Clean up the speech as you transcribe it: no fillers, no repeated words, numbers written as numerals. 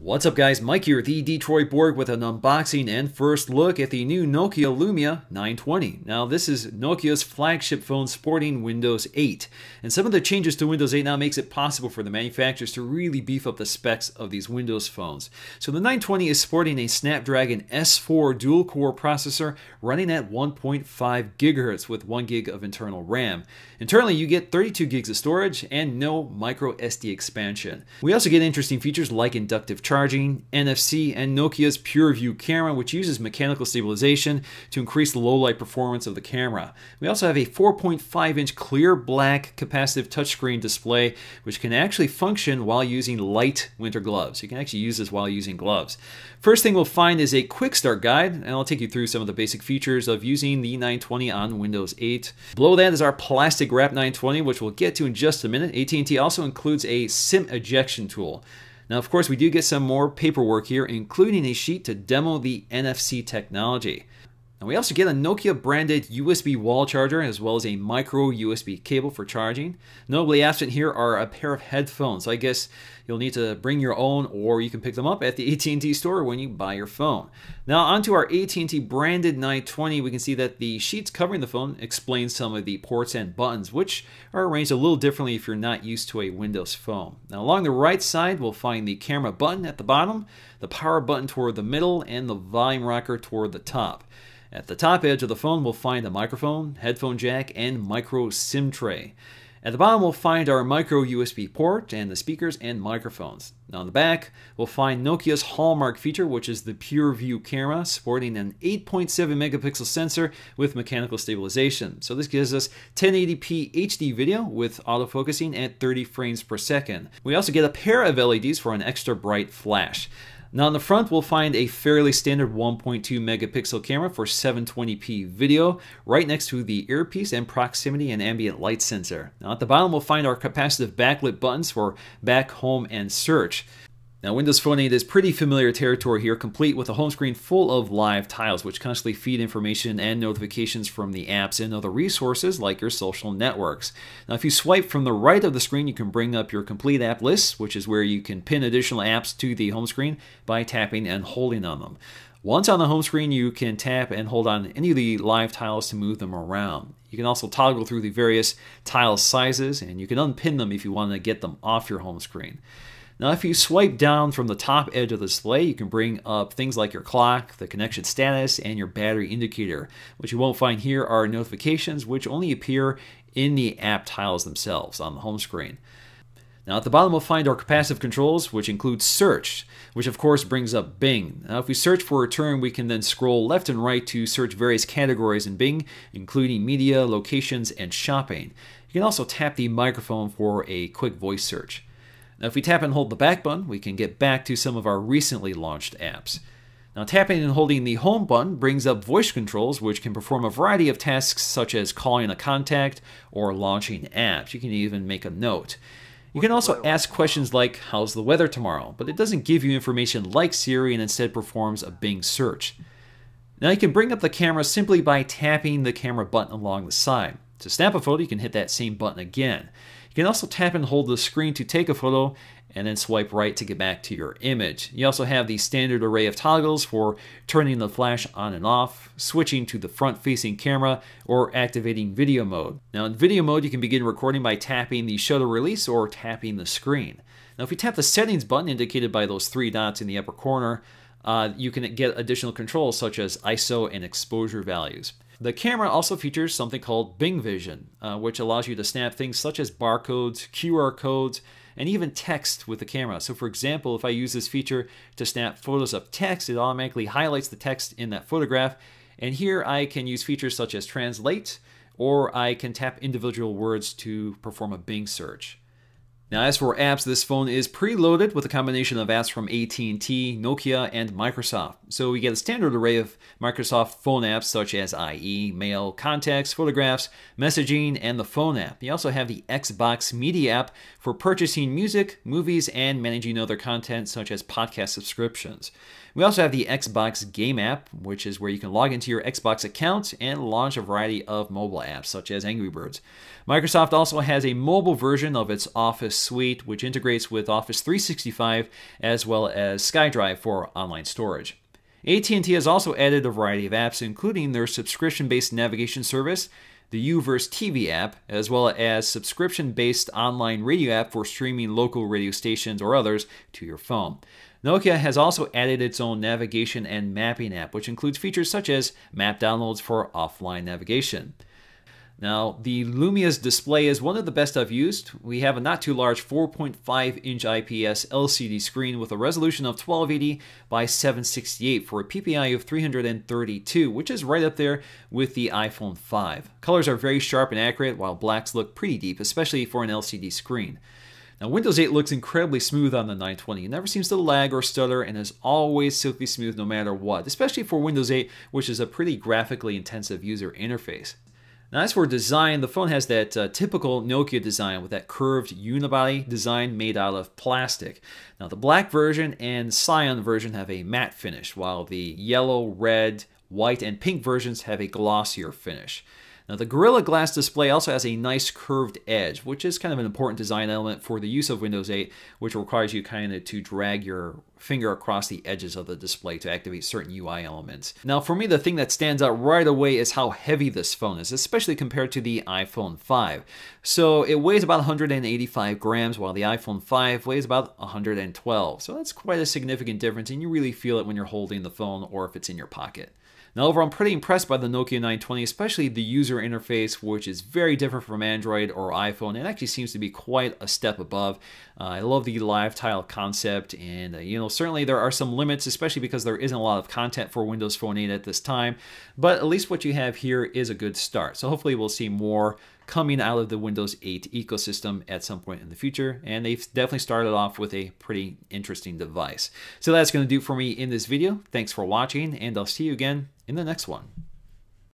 What's up guys, Mike here, the Detroit Borg with an unboxing and first look at the new Nokia Lumia 920. Now this is Nokia's flagship phone sporting Windows 8. And some of the changes to Windows 8 now makes it possible for the manufacturers to really beef up the specs of these Windows phones. So the 920 is sporting a Snapdragon S4 dual-core processor running at 1.5 gigahertz with 1 gig of internal RAM. Internally you get 32 gigs of storage and no micro SD expansion. We also get interesting features like inductive charging, NFC, and Nokia's PureView camera, which uses mechanical stabilization to increase the low light performance of the camera. We also have a 4.5-inch clear black capacitive touchscreen display, which can actually function while using light winter gloves. You can actually use this while using gloves. First thing we'll find is a quick start guide, and I'll take you through some of the basic features of using the 920 on Windows 8. Below that is our plastic wrap 920, which we'll get to in just a minute. AT&T also includes a SIM ejection tool. Now, of course, we do get some more paperwork here, including a sheet to demo the NFC technology. And we also get a Nokia branded USB wall charger as well as a micro USB cable for charging. Notably absent here are a pair of headphones. So I guess you'll need to bring your own, or you can pick them up at the AT&T store when you buy your phone. Now onto our AT&T branded 920, we can see that the sheets covering the phone explain some of the ports and buttons, which are arranged a little differently if you're not used to a Windows phone. Now along the right side, we'll find the camera button at the bottom, the power button toward the middle, and the volume rocker toward the top. At the top edge of the phone, we'll find a microphone, headphone jack, and micro SIM tray. At the bottom, we'll find our micro USB port and the speakers and microphones. Now on the back, we'll find Nokia's hallmark feature, which is the PureView camera, sporting an 8.7 megapixel sensor with mechanical stabilization. So this gives us 1080p HD video with autofocusing at 30 frames per second. We also get a pair of LEDs for an extra bright flash. Now on the front, we'll find a fairly standard 1.2 megapixel camera for 720p video right next to the earpiece and proximity and ambient light sensor. Now at the bottom, we'll find our capacitive backlit buttons for back, home, and search. Now Windows Phone 8 is pretty familiar territory here, complete with a home screen full of live tiles which constantly feed information and notifications from the apps and other resources like your social networks. Now if you swipe from the right of the screen, you can bring up your complete app list, which is where you can pin additional apps to the home screen by tapping and holding on them. Once on the home screen, you can tap and hold on any of the live tiles to move them around. You can also toggle through the various tile sizes, and you can unpin them if you want to get them off your home screen. Now if you swipe down from the top edge of the display, you can bring up things like your clock, the connection status, and your battery indicator. What you won't find here are notifications, which only appear in the app tiles themselves on the home screen. Now at the bottom we'll find our capacitive controls, which include search, which of course brings up Bing. Now if we search for a term, we can then scroll left and right to search various categories in Bing, including media, locations, and shopping. You can also tap the microphone for a quick voice search. Now if we tap and hold the back button, we can get back to some of our recently launched apps. Now tapping and holding the home button brings up voice controls, which can perform a variety of tasks such as calling a contact or launching apps. You can even make a note. You can also ask questions like, how's the weather tomorrow? But it doesn't give you information like Siri and instead performs a Bing search. Now you can bring up the camera simply by tapping the camera button along the side. To snap a photo, you can hit that same button again. You can also tap and hold the screen to take a photo and then swipe right to get back to your image. You also have the standard array of toggles for turning the flash on and off, switching to the front-facing camera, or activating video mode. Now in video mode, you can begin recording by tapping the shutter release or tapping the screen. Now if you tap the settings button indicated by those three dots in the upper corner, you can get additional controls such as ISO and exposure values. The camera also features something called Bing Vision, which allows you to snap things such as barcodes, QR codes, and even text with the camera. So for example, if I use this feature to snap photos of text, it automatically highlights the text in that photograph. And here I can use features such as translate, or I can tap individual words to perform a Bing search. Now as for apps, this phone is preloaded with a combination of apps from AT&T, Nokia, and Microsoft. So we get a standard array of Microsoft phone apps such as IE, Mail, Contacts, Photographs, Messaging, and the Phone app. You also have the Xbox Media app for purchasing music, movies, and managing other content such as podcast subscriptions. We also have the Xbox Game app, which is where you can log into your Xbox account and launch a variety of mobile apps such as Angry Birds. Microsoft also has a mobile version of its Office suite, which integrates with Office 365 as well as SkyDrive for online storage. AT&T has also added a variety of apps, including their subscription-based navigation service, the Uverse TV app, as well as subscription-based online radio app for streaming local radio stations or others to your phone. Nokia has also added its own navigation and mapping app, which includes features such as map downloads for offline navigation. Now, the Lumia's display is one of the best I've used. We have a not too large 4.5-inch IPS LCD screen with a resolution of 1280 by 768 for a PPI of 332, which is right up there with the iPhone 5. Colors are very sharp and accurate, while blacks look pretty deep, especially for an LCD screen. Now, Windows 8 looks incredibly smooth on the 920. It never seems to lag or stutter and is always silky smooth no matter what, especially for Windows 8, which is a pretty graphically intensive user interface. Now, as for design, the phone has that typical Nokia design with that curved unibody design made out of plastic. Now, the black version and cyan version have a matte finish, while the yellow, red, white, and pink versions have a glossier finish. Now, the Gorilla Glass display also has a nice curved edge, which is kind of an important design element for the use of Windows 8, which requires you kind of to drag your finger across the edges of the display to activate certain UI elements. Now, for me, the thing that stands out right away is how heavy this phone is, especially compared to the iPhone 5. So it weighs about 185 grams, while the iPhone 5 weighs about 112. So that's quite a significant difference, and you really feel it when you're holding the phone or if it's in your pocket. Now, overall, I'm pretty impressed by the Nokia 920, especially the user interface, which is very different from Android or iPhone. It actually seems to be quite a step above. I love the live tile concept, and certainly there are some limits, especially because there isn't a lot of content for Windows Phone 8 at this time. But at least what you have here is a good start. So hopefully we'll see more coming out of the Windows 8 ecosystem at some point in the future, and they've definitely started off with a pretty interesting device. So that's going to do it for me in this video. Thanks for watching, and I'll see you again in the next one.